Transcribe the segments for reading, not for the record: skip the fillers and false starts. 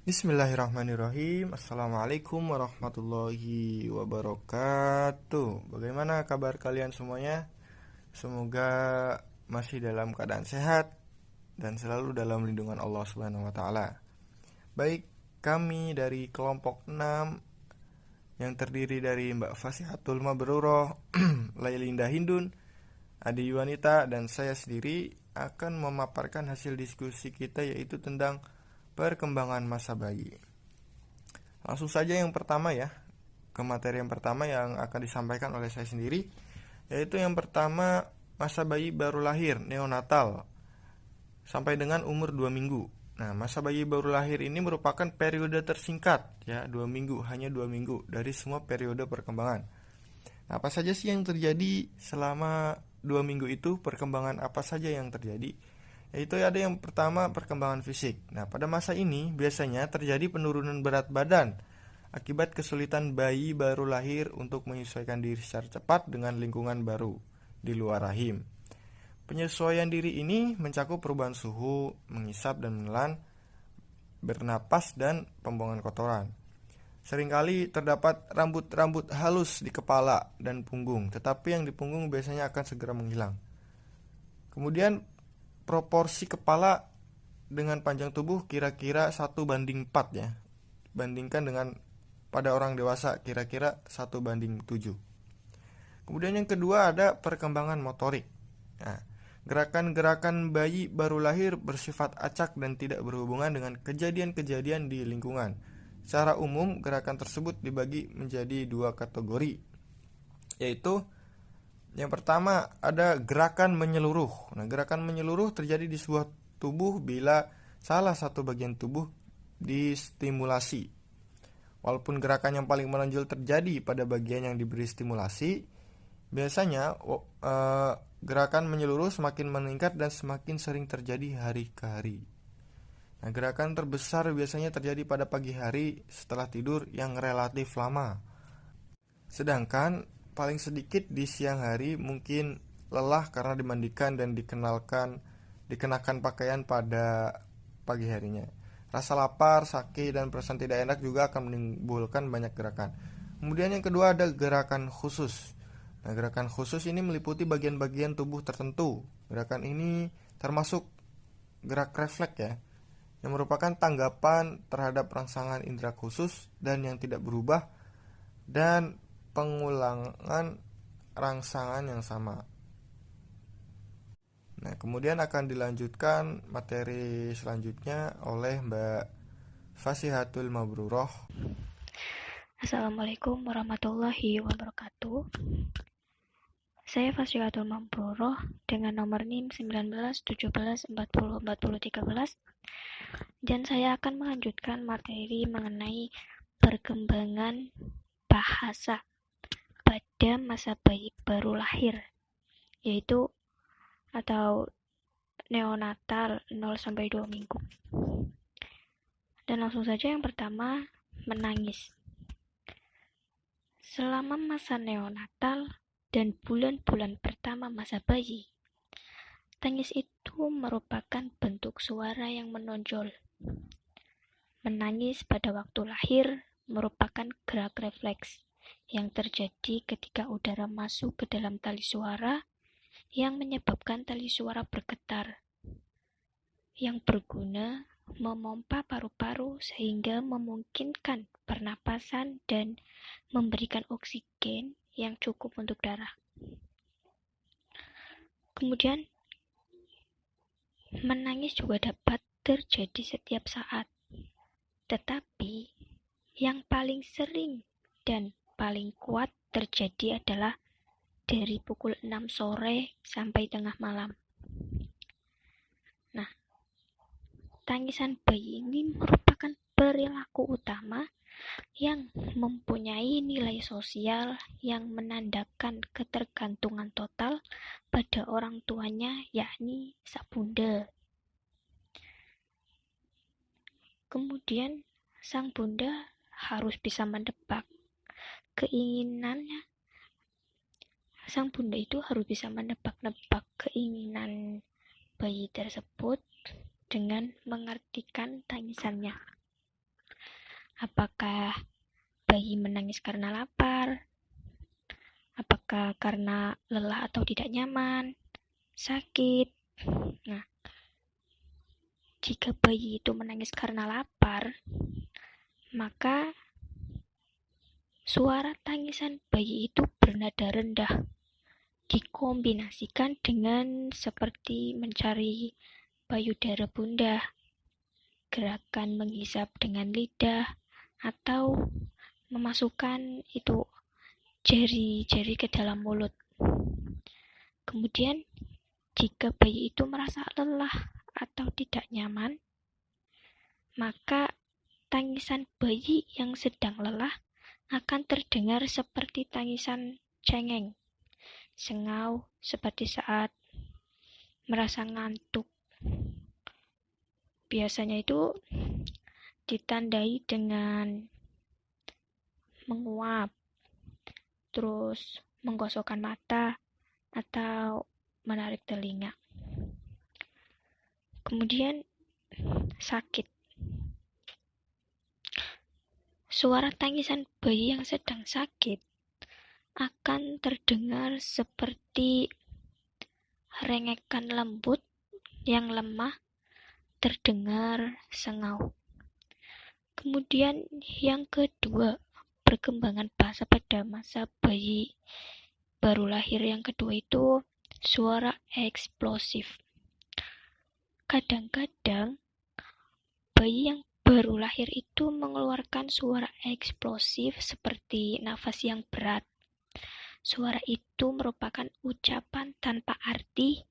Bismillahirrahmanirrahim. Assalamualaikum warahmatullahi wabarakatuh. Bagaimana kabar kalian semuanya? Semoga masih dalam keadaan sehat dan selalu dalam lindungan Allah Subhanahu wa taala. Baik, kami dari kelompok 6 yang terdiri dari Mbak Fasihatul Mabruroh, Lailinda Hindun, Adi Yuwanita, dan saya sendiri akan memaparkan hasil diskusi kita, yaitu tentang perkembangan masa bayi. Langsung saja yang pertama ya, ke materi yang pertama yang akan disampaikan oleh saya sendiri, yaitu yang pertama masa bayi baru lahir, neonatal, sampai dengan umur 2 minggu. Nah, masa bayi baru lahir ini merupakan periode tersingkat ya, 2 minggu, hanya 2 minggu dari semua periode perkembangan. Nah, apa saja sih yang terjadi selama 2 minggu itu, perkembangan apa saja yang terjadi? Yaitu ada yang pertama, perkembangan fisik. Nah, pada masa ini biasanya terjadi penurunan berat badan akibat kesulitan bayi baru lahir untuk menyesuaikan diri secara cepat dengan lingkungan baru di luar rahim. Penyesuaian diri ini mencakup perubahan suhu, mengisap dan menelan, bernapas, dan pembuangan kotoran. Seringkali terdapat rambut-rambut halus di kepala dan punggung, tetapi yang di punggung biasanya akan segera menghilang. Kemudian proporsi kepala dengan panjang tubuh kira-kira 1:4 ya. Bandingkan dengan pada orang dewasa kira-kira 1:7. Kemudian yang kedua ada perkembangan motorik. Nah, gerakan-gerakan bayi baru lahir bersifat acak dan tidak berhubungan dengan kejadian-kejadian di lingkungan. Secara umum, gerakan tersebut dibagi menjadi dua kategori, yaitu yang pertama ada gerakan menyeluruh. Nah, gerakan menyeluruh terjadi di sebuah tubuh bila salah satu bagian tubuh distimulasi. Walaupun gerakan yang paling menonjol terjadi pada bagian yang diberi stimulasi, biasanya gerakan menyeluruh semakin meningkat dan semakin sering terjadi hari ke hari. Nah, gerakan terbesar biasanya terjadi pada pagi hari setelah tidur yang relatif lama. Sedangkan paling sedikit di siang hari, mungkin lelah karena dimandikan dan dikenakan pakaian pada pagi harinya. Rasa lapar, sakit, dan perasaan tidak enak juga akan menimbulkan banyak gerakan. Kemudian yang kedua ada gerakan khusus. Nah, gerakan khusus ini meliputi bagian-bagian tubuh tertentu. Gerakan ini termasuk gerak refleks ya, yang merupakan tanggapan terhadap rangsangan indera khusus dan yang tidak berubah, dan pengulangan rangsangan yang sama. Nah, kemudian akan dilanjutkan materi selanjutnya oleh Mbak Fasihatul Mabruroh. Assalamualaikum warahmatullahi wabarakatuh. Saya Fasyatul Mabruroh dengan nomor NIM 1917404013 dan saya akan melanjutkan materi mengenai perkembangan bahasa pada masa bayi baru lahir, yaitu atau neonatal 0-2 minggu. Dan langsung saja yang pertama, menangis. Selama masa neonatal dan bulan-bulan pertama masa bayi, tangis itu merupakan bentuk suara yang menonjol. Menangis pada waktu lahir merupakan gerak refleks yang terjadi ketika udara masuk ke dalam tali suara yang menyebabkan tali suara bergetar, yang berguna memompa paru-paru sehingga memungkinkan pernapasan dan memberikan oksigen yang cukup untuk darah. Kemudian, menangis juga dapat terjadi setiap saat, tetapi yang paling sering dan paling kuat terjadi adalah dari pukul 6 sore sampai tengah malam. Nah, tangisan bayi ini merupakan perilaku utama yang mempunyai nilai sosial yang menandakan ketergantungan total pada orang tuanya, yakni sang bunda. Kemudian, sang bunda harus bisa menebak keinginannya. Sang bunda itu harus bisa menebak-nebak keinginan bayi tersebut dengan mengartikan tangisannya. Apakah bayi menangis karena lapar? Apakah karena lelah atau tidak nyaman, sakit? Nah, jika bayi itu menangis karena lapar, maka suara tangisan bayi itu bernada rendah, dikombinasikan dengan seperti mencari payudara bunda, gerakan menghisap dengan lidah, atau memasukkan itu jari-jari ke dalam mulut. Kemudian, jika bayi itu merasa lelah atau tidak nyaman, maka tangisan bayi yang sedang lelah akan terdengar seperti tangisan cengeng, sengau seperti saat merasa ngantuk. Biasanya itu ditandai dengan menguap, terus menggosokkan mata, atau menarik telinga. Kemudian sakit. Suara tangisan bayi yang sedang sakit akan terdengar seperti rengekan lembut yang lemah, terdengar sengau. Kemudian yang kedua, perkembangan bahasa pada masa bayi baru lahir yang kedua itu suara eksplosif. Kadang-kadang bayi yang baru lahir itu mengeluarkan suara eksplosif seperti nafas yang berat. Suara itu merupakan ucapan tanpa arti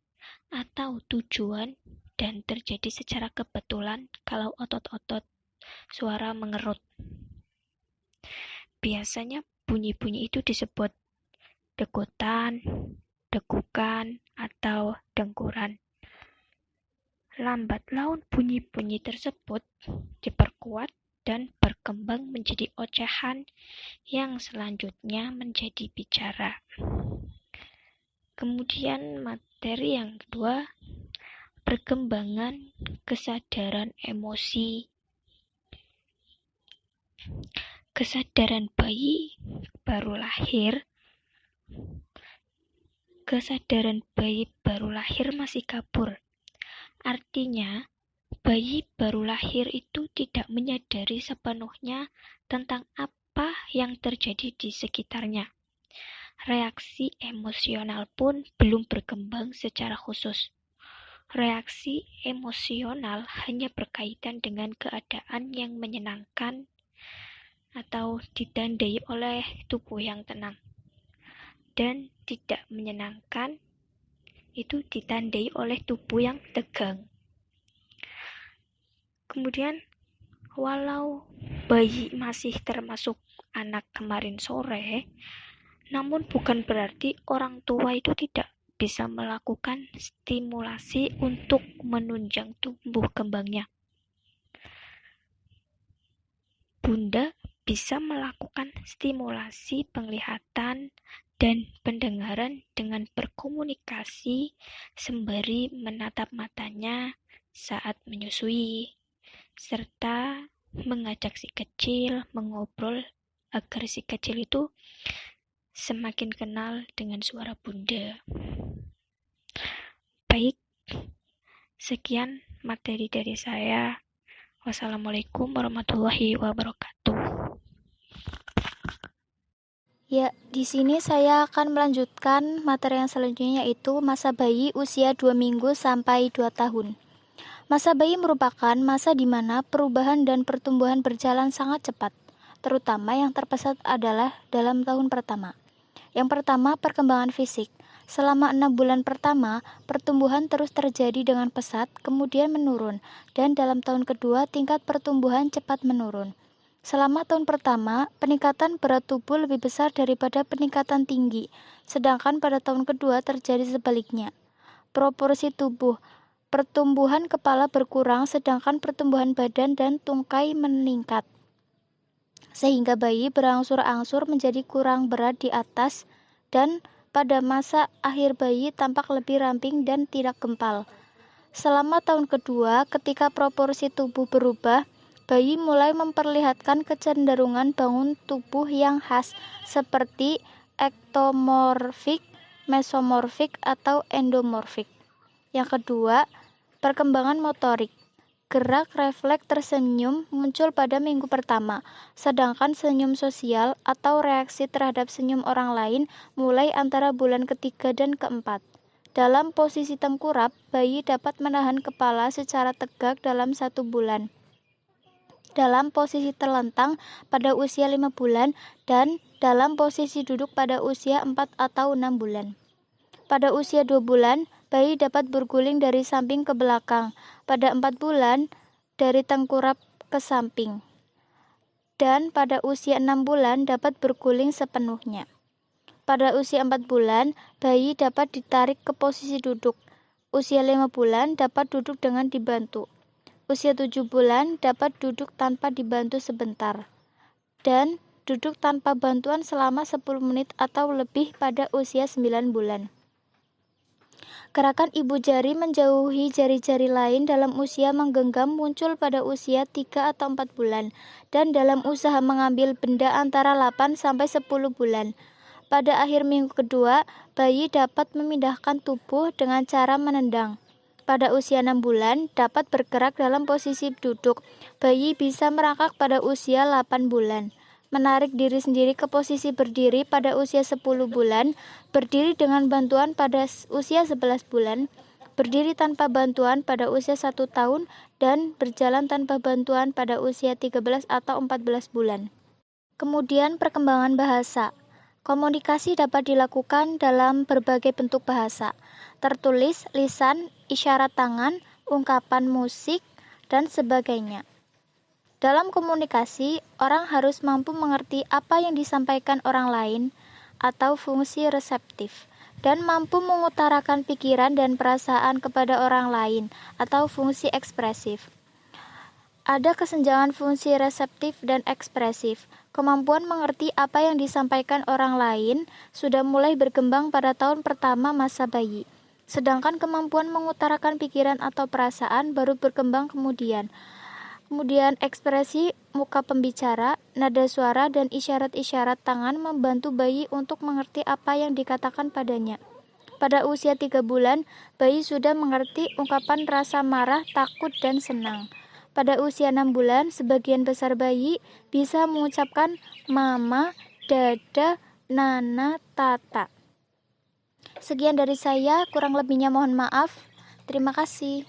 atau tujuan dan terjadi secara kebetulan kalau otot-otot suara mengerut. Biasanya bunyi-bunyi itu disebut degutan, dekukan, atau dengkuran. Lambat laun bunyi-bunyi tersebut diperkuat dan berkembang menjadi ocehan yang selanjutnya menjadi bicara. Kemudian materi yang kedua, perkembangan kesadaran emosi. Kesadaran bayi baru lahir masih kabur. Artinya, bayi baru lahir itu tidak menyadari sepenuhnya tentang apa yang terjadi di sekitarnya. Reaksi emosional pun belum berkembang secara khusus. Reaksi emosional hanya berkaitan dengan keadaan yang menyenangkan atau ditandai oleh tubuh yang tenang. Dan tidak menyenangkan itu ditandai oleh tubuh yang tegang. Kemudian, walau bayi masih termasuk anak kemarin sore, namun bukan berarti orang tua itu tidak bisa melakukan stimulasi untuk menunjang tumbuh kembangnya. Bunda bisa melakukan stimulasi penglihatan dan pendengaran dengan berkomunikasi sembari menatap matanya saat menyusui, serta mengajak si kecil mengobrol agar si kecil itu semakin kenal dengan suara bunda. Baik, sekian materi dari saya. Wassalamualaikum warahmatullahi wabarakatuh. Ya, di sini saya akan melanjutkan materi yang selanjutnya, yaitu masa bayi usia 2 minggu sampai 2 tahun. Masa bayi merupakan masa di mana perubahan dan pertumbuhan berjalan sangat cepat, terutama yang terpesat adalah dalam tahun pertama. Yang pertama, perkembangan fisik. Selama 6 bulan pertama, pertumbuhan terus terjadi dengan pesat, kemudian menurun, dan dalam tahun kedua tingkat pertumbuhan cepat menurun. Selama tahun pertama, peningkatan berat tubuh lebih besar daripada peningkatan tinggi, sedangkan pada tahun kedua terjadi sebaliknya. Proporsi tubuh, pertumbuhan kepala berkurang, sedangkan pertumbuhan badan dan tungkai meningkat, sehingga bayi berangsur-angsur menjadi kurang berat di atas, dan pada masa akhir bayi tampak lebih ramping dan tidak gempal. Selama tahun kedua, ketika proporsi tubuh berubah, bayi mulai memperlihatkan kecenderungan bangun tubuh yang khas seperti ektomorfik, mesomorfik, atau endomorfik. Yang kedua, perkembangan motorik. Gerak refleks tersenyum muncul pada minggu pertama, sedangkan senyum sosial atau reaksi terhadap senyum orang lain mulai antara bulan ketiga dan keempat. Dalam posisi tengkurap, bayi dapat menahan kepala secara tegak dalam 1 bulan. Dalam posisi terlentang pada usia 5 bulan dan dalam posisi duduk pada usia 4 atau 6 bulan. Pada usia 2 bulan, bayi dapat berguling dari samping ke belakang. Pada 4 bulan, dari tengkurap ke samping. Dan pada usia 6 bulan dapat berguling sepenuhnya. Pada usia 4 bulan, bayi dapat ditarik ke posisi duduk. Usia 5 bulan dapat duduk dengan dibantu. Usia 7 bulan dapat duduk tanpa dibantu sebentar. Dan duduk tanpa bantuan selama 10 menit atau lebih pada usia 9 bulan. Gerakan ibu jari menjauhi jari-jari lain dalam usia menggenggam muncul pada usia 3 atau 4 bulan dan dalam usaha mengambil benda antara 8 sampai 10 bulan. Pada akhir minggu kedua, bayi dapat memindahkan tubuh dengan cara menendang. Pada usia 6 bulan, dapat bergerak dalam posisi duduk. Bayi bisa merangkak pada usia 8 bulan. Menarik diri sendiri ke posisi berdiri pada usia 10 bulan, berdiri dengan bantuan pada usia 11 bulan, berdiri tanpa bantuan pada usia 1 tahun, dan berjalan tanpa bantuan pada usia 13 atau 14 bulan. Kemudian perkembangan bahasa. Komunikasi dapat dilakukan dalam berbagai bentuk bahasa, tertulis, lisan, isyarat tangan, ungkapan musik, dan sebagainya. Dalam komunikasi, orang harus mampu mengerti apa yang disampaikan orang lain atau fungsi reseptif, dan mampu mengutarakan pikiran dan perasaan kepada orang lain atau fungsi ekspresif. Ada kesenjangan fungsi reseptif dan ekspresif. Kemampuan mengerti apa yang disampaikan orang lain sudah mulai berkembang pada tahun pertama masa bayi, sedangkan kemampuan mengutarakan pikiran atau perasaan baru berkembang kemudian. Kemudian ekspresi muka pembicara, nada suara, dan isyarat-isyarat tangan membantu bayi untuk mengerti apa yang dikatakan padanya. Pada usia 3 bulan, bayi sudah mengerti ungkapan rasa marah, takut, dan senang. Pada usia 6 bulan, sebagian besar bayi bisa mengucapkan mama, dada, nana, tata. Sekian dari saya, kurang lebihnya mohon maaf. Terima kasih.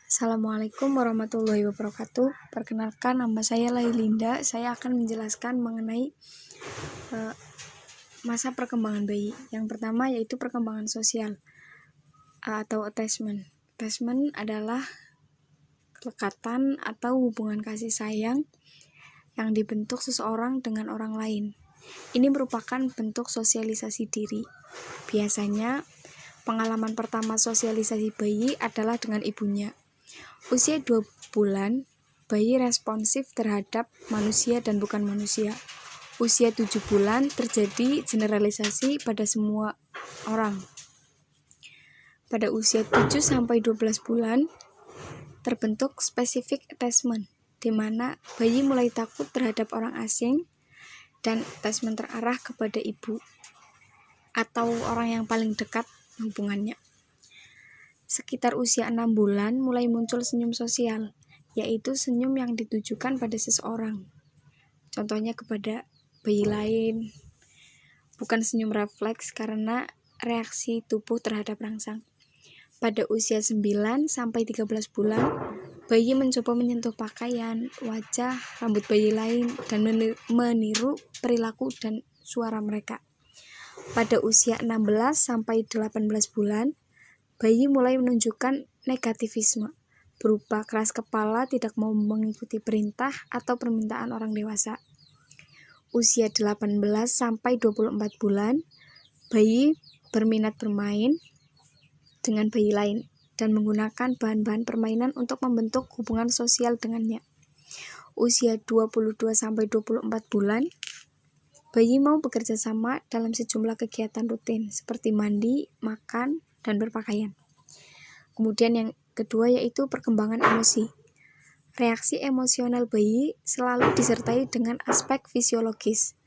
Assalamualaikum warahmatullahi wabarakatuh. Perkenalkan, nama saya Lailinda. Saya akan menjelaskan mengenai masa perkembangan bayi. Yang pertama yaitu perkembangan sosial atau attachment. Attachment adalah kelekatan atau hubungan kasih sayang yang dibentuk seseorang dengan orang lain. Ini merupakan bentuk sosialisasi diri. Biasanya pengalaman pertama sosialisasi bayi adalah dengan ibunya. Usia 2 bulan, bayi responsif terhadap manusia dan bukan manusia. Usia 7 bulan terjadi generalisasi pada semua orang. Pada usia 7-12 bulan, terbentuk specific attachment, di mana bayi mulai takut terhadap orang asing dan attachment terarah kepada ibu atau orang yang paling dekat hubungannya. Sekitar usia 6 bulan mulai muncul senyum sosial, yaitu senyum yang ditujukan pada seseorang. Contohnya kepada bayi lain, bukan senyum refleks karena reaksi tubuh terhadap rangsang. Pada usia 9-13 bulan, bayi mencoba menyentuh pakaian, wajah, rambut bayi lain, dan meniru perilaku dan suara mereka. Pada usia 16-18 bulan, bayi mulai menunjukkan negativisme, berupa keras kepala, tidak mau mengikuti perintah atau permintaan orang dewasa. Usia 18-24 bulan, bayi berminat bermain dengan bayi lain dan menggunakan bahan-bahan permainan untuk membentuk hubungan sosial dengannya. Usia 22-24 bulan, bayi mau bekerja sama dalam sejumlah kegiatan rutin seperti mandi, makan, dan berpakaian. Kemudian yang kedua yaitu perkembangan emosi. Reaksi emosional bayi selalu disertai dengan aspek fisiologis.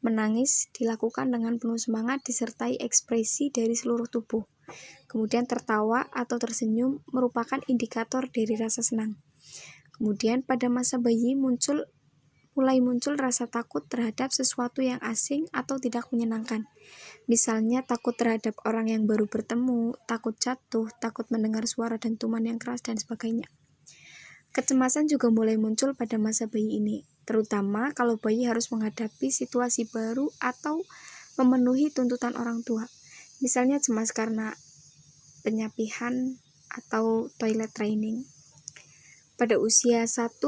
Menangis dilakukan dengan penuh semangat disertai ekspresi dari seluruh tubuh. Kemudian tertawa atau tersenyum merupakan indikator dari rasa senang. Kemudian pada masa bayi mulai muncul rasa takut terhadap sesuatu yang asing atau tidak menyenangkan. Misalnya takut terhadap orang yang baru bertemu, takut jatuh, takut mendengar suara dentuman yang keras, dan sebagainya. Kecemasan juga mulai muncul pada masa bayi ini, terutama kalau bayi harus menghadapi situasi baru atau memenuhi tuntutan orang tua. Misalnya cemas karena penyapihan atau toilet training. Pada usia 1-2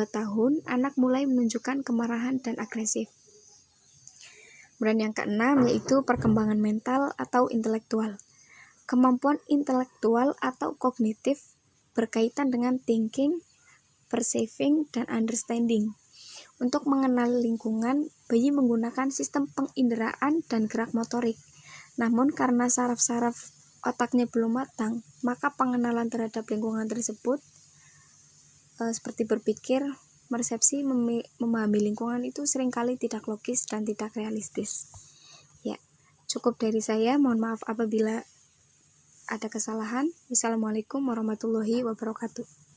tahun, anak mulai menunjukkan kemarahan dan agresif. Kemudian yang keenam yaitu perkembangan mental atau intelektual. Kemampuan intelektual atau kognitif berkaitan dengan thinking, perceiving, dan understanding. Untuk mengenal lingkungan, bayi menggunakan sistem penginderaan dan gerak motorik. Namun karena saraf-saraf otaknya belum matang, maka pengenalan terhadap lingkungan tersebut seperti berpikir, persepsi, memahami lingkungan itu seringkali tidak logis dan tidak realistis. Ya, cukup dari saya. Mohon maaf apabila ada kesalahan. Wassalamualaikum warahmatullahi wabarakatuh.